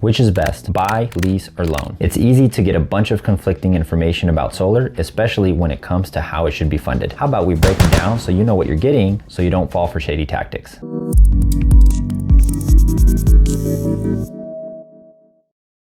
Which is best, buy, lease, or loan? It's easy to get a bunch of conflicting information about solar, especially when it comes to how it should be funded. How about we break it down so you know what you're getting so you don't fall for shady tactics?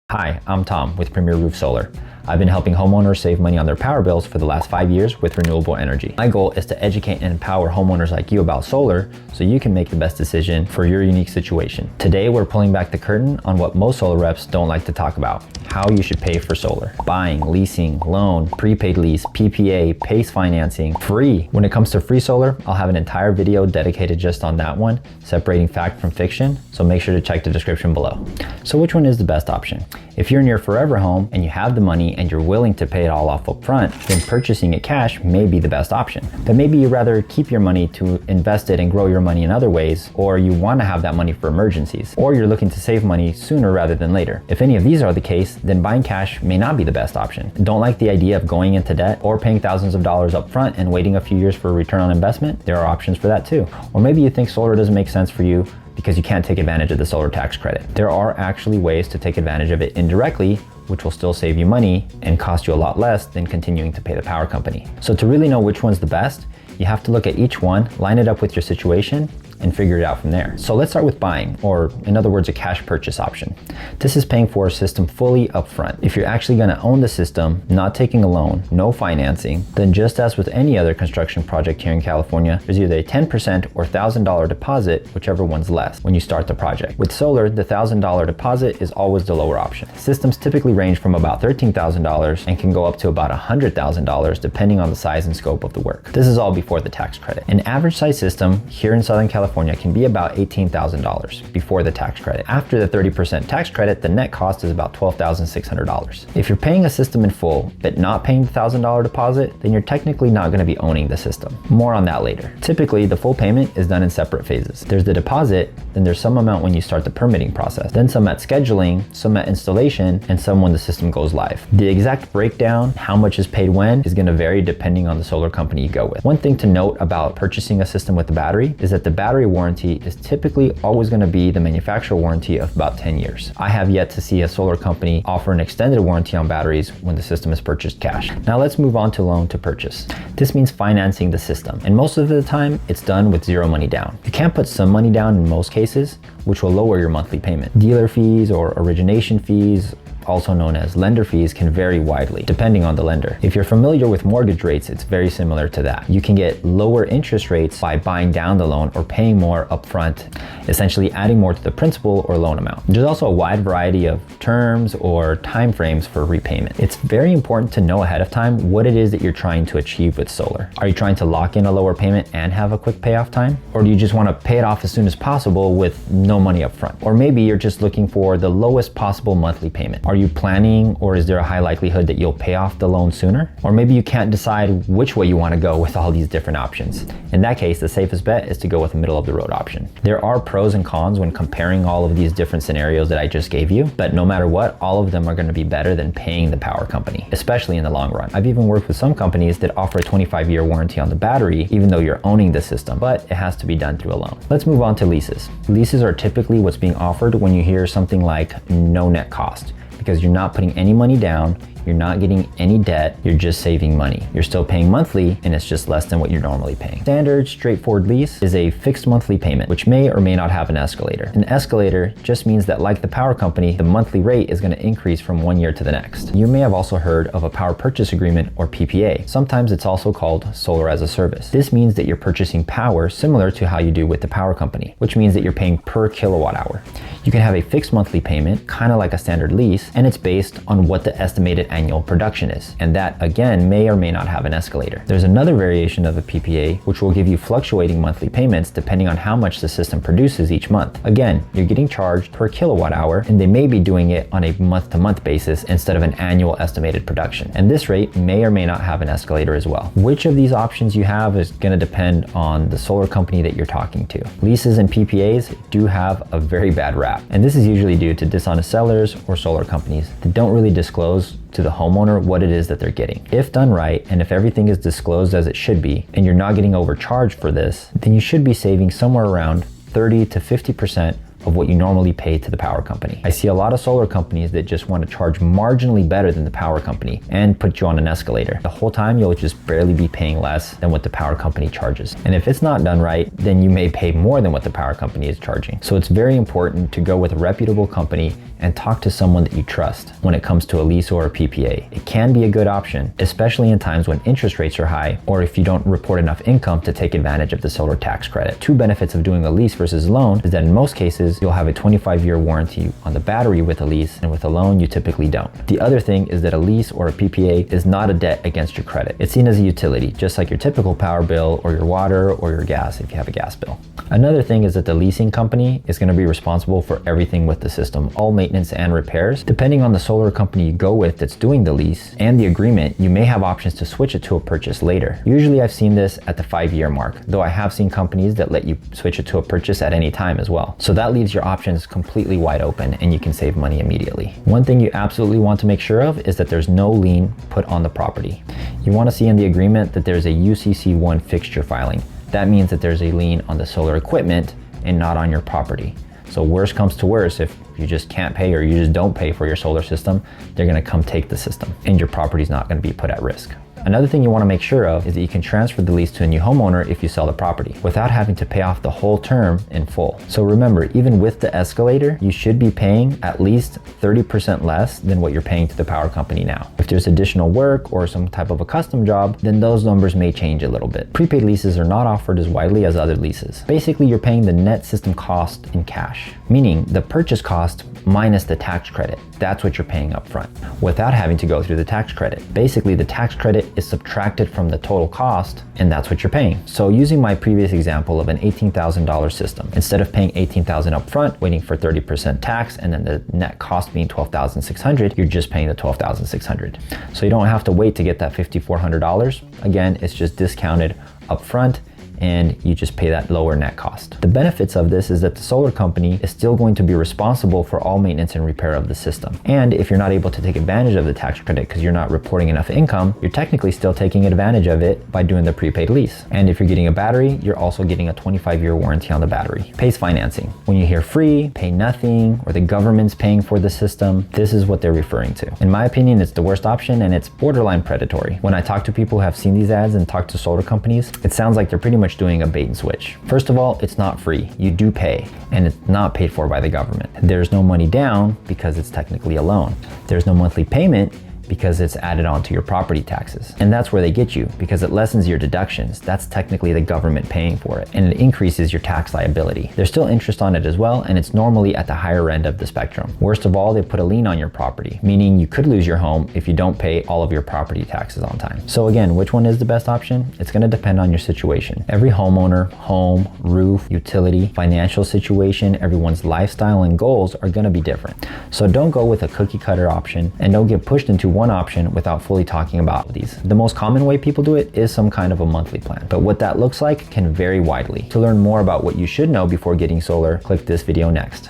Hi, I'm Tom with Premier Roof Solar. I've been helping homeowners save money on their power bills for the last 5 years with renewable energy. My goal is to educate and empower homeowners like you about solar so you can make the best decision for your unique situation. Today, we're pulling back the curtain on what most solar reps don't like to talk about: how you should pay for solar. Buying, leasing, loan, prepaid lease, PPA, P.A.C.E financing, free. When it comes to free solar, I'll have an entire video dedicated just on that one, separating fact from fiction, so make sure to check the description below. So which one is the best option? If you're in your forever home and you have the money and you're willing to pay it all off up front, then purchasing it cash may be the best option. But maybe you'd rather keep your money to invest it and grow your money in other ways, or you want to have that money for emergencies, or you're looking to save money sooner rather than later. If any of these are the case, then buying cash may not be the best option. Don't like the idea of going into debt or paying thousands of dollars up front and waiting a few years for a return on investment? There are options for that too. Or maybe you think solar doesn't make sense for you because you can't take advantage of the solar tax credit. There are actually ways to take advantage of it indirectly, which will still save you money and cost you a lot less than continuing to pay the power company. So to really know which one's the best, you have to look at each one, line it up with your situation, and figure it out from there. So let's start with buying, or in other words, a cash purchase option. This is paying for a system fully upfront. If you're actually gonna own the system, not taking a loan, no financing, then just as with any other construction project here in California, there's either a 10% or $1,000 deposit, whichever one's less, when you start the project. With solar, the $1,000 deposit is always the lower option. Systems typically range from about $13,000 and can go up to about $100,000 depending on the size and scope of the work. This is all before the tax credit. An average size system here in Southern California can be about $18,000 before the tax credit. After the 30% tax credit, the net cost is about $12,600. If you're paying a system in full, but not paying the $1,000 deposit, then you're technically not going to be owning the system. More on that later. Typically, the full payment is done in separate phases. There's the deposit, then there's some amount when you start the permitting process, then some at scheduling, some at installation, and some when the system goes live. The exact breakdown, how much is paid when, is going to vary depending on the solar company you go with. One thing to note about purchasing a system with the battery is that the battery warranty is typically always going to be the manufacturer warranty of about 10 years. I have yet to see a solar company offer an extended warranty on batteries when the system is purchased cash. Now let's move on to loan to purchase. This means financing the system, and most of the time it's done with zero money down. You can put some money down in most cases, which will lower your monthly payment. Dealer fees or origination fees, also known as lender fees, can vary widely depending on the lender. If you're familiar with mortgage rates, it's very similar to that. You can get lower interest rates by buying down the loan or paying more upfront, essentially adding more to the principal or loan amount. There's also a wide variety of terms or time frames for repayment. It's very important to know ahead of time what it is that you're trying to achieve with solar. Are you trying to lock in a lower payment and have a quick payoff time? Or do you just want to pay it off as soon as possible with no money up front? Or maybe you're just looking for the lowest possible monthly payment. Are you planning, or is there a high likelihood that you'll pay off the loan sooner? Or maybe you can't decide which way you want to go with all these different options. In that case, the safest bet is to go with a middle of the road option. There are pros and cons when comparing all of these different scenarios that I just gave you, but no matter what, all of them are going to be better than paying the power company, especially in the long run. I've even worked with some companies that offer a 25-year warranty on the battery, even though you're owning the system, but it has to be done through a loan. Let's move on to leases. Leases are typically what's being offered when you hear something like no net cost, because you're not putting any money down, you're not getting any debt, you're just saving money. You're still paying monthly, and it's just less than what you're normally paying. Standard, straightforward lease is a fixed monthly payment, which may or may not have an escalator. An escalator just means that, like the power company, the monthly rate is going to increase from one year to the next. You may have also heard of a power purchase agreement, or PPA. Sometimes it's also called solar as a service. This means that you're purchasing power similar to how you do with the power company, which means that you're paying per kilowatt hour. You can have a fixed monthly payment, kind of like a standard lease, and it's based on what the estimated annual production is. And that, again, may or may not have an escalator. There's another variation of a PPA, which will give you fluctuating monthly payments depending on how much the system produces each month. Again, you're getting charged per kilowatt hour, and they may be doing it on a month-to-month basis instead of an annual estimated production. And this rate may or may not have an escalator as well. Which of these options you have is going to depend on the solar company that you're talking to. Leases and PPAs do have a very bad rap, and this is usually due to dishonest sellers or solar companies that don't really disclose to the homeowner what it is that they're getting. If done right, and if everything is disclosed as it should be, and you're not getting overcharged for this, then you should be saving somewhere around 30 to 50% of what you normally pay to the power company. I see a lot of solar companies that just want to charge marginally better than the power company and put you on an escalator. The whole time you'll just barely be paying less than what the power company charges. And if it's not done right, then you may pay more than what the power company is charging. So it's very important to go with a reputable company and talk to someone that you trust when it comes to a lease or a PPA. It can be a good option, especially in times when interest rates are high or if you don't report enough income to take advantage of the solar tax credit. Two benefits of doing a lease versus loan is that in most cases, you'll have a 25-year warranty on the battery with a lease, and with a loan, you typically don't. The other thing is that a lease or a PPA is not a debt against your credit. It's seen as a utility, just like your typical power bill or your water or your gas if you have a gas bill. Another thing is that the leasing company is going to be responsible for everything with the system, all maintenance and repairs. Depending on the solar company you go with that's doing the lease and the agreement, you may have options to switch it to a purchase later. Usually I've seen this at the 5-year mark, though I have seen companies that let you switch it to a purchase at any time as well. So that leaves your options completely wide open and you can save money immediately. One thing you absolutely want to make sure of is that there's no lien put on the property. You want to see in the agreement that there's a UCC1 fixture filing. That means that there's a lien on the solar equipment and not on your property. So worst comes to worst, if you just can't pay or you just don't pay for your solar system, they're going to come take the system and your property's not going to be put at risk. Another thing you want to make sure of is that you can transfer the lease to a new homeowner if you sell the property without having to pay off the whole term in full. So remember, even with the escalator, you should be paying at least 30% less than what you're paying to the power company now. If there's additional work or some type of a custom job, then those numbers may change a little bit. Prepaid leases are not offered as widely as other leases. Basically, you're paying the net system cost in cash, meaning the purchase cost minus the tax credit. That's what you're paying up front without having to go through the tax credit. Basically, the tax credit is subtracted from the total cost, and that's what you're paying. So using my previous example of an $18,000 system, instead of paying $18,000 up front, waiting for 30% tax, and then the net cost being $12,600, you're just paying the $12,600. So you don't have to wait to get that $5,400. Again, it's just discounted up front, and you just pay that lower net cost. The benefits of this is that the solar company is still going to be responsible for all maintenance and repair of the system. And if you're not able to take advantage of the tax credit because you're not reporting enough income, you're technically still taking advantage of it by doing the prepaid lease. And if you're getting a battery, you're also getting a 25-year warranty on the battery. P.A.C.E financing. When you hear free, pay nothing, or the government's paying for the system, this is what they're referring to. In my opinion, it's the worst option and it's borderline predatory. When I talk to people who have seen these ads and talk to solar companies, it sounds like they're pretty much doing a bait and switch. First of all, it's not free. You do pay, and it's not paid for by the government. There's no money down because it's technically a loan. There's no monthly payment because it's added onto your property taxes. And that's where they get you, because it lessens your deductions. That's technically the government paying for it, and it increases your tax liability. There's still interest on it as well, and it's normally at the higher end of the spectrum. Worst of all, they put a lien on your property, meaning you could lose your home if you don't pay all of your property taxes on time. So again, which one is the best option? It's gonna depend on your situation. Every homeowner, home, roof, utility, financial situation, everyone's lifestyle and goals are gonna be different. So don't go with a cookie cutter option, and don't get pushed into one option without fully talking about these. The most common way people do it is some kind of a monthly plan, but what that looks like can vary widely. To learn more about what you should know before getting solar, click this video next.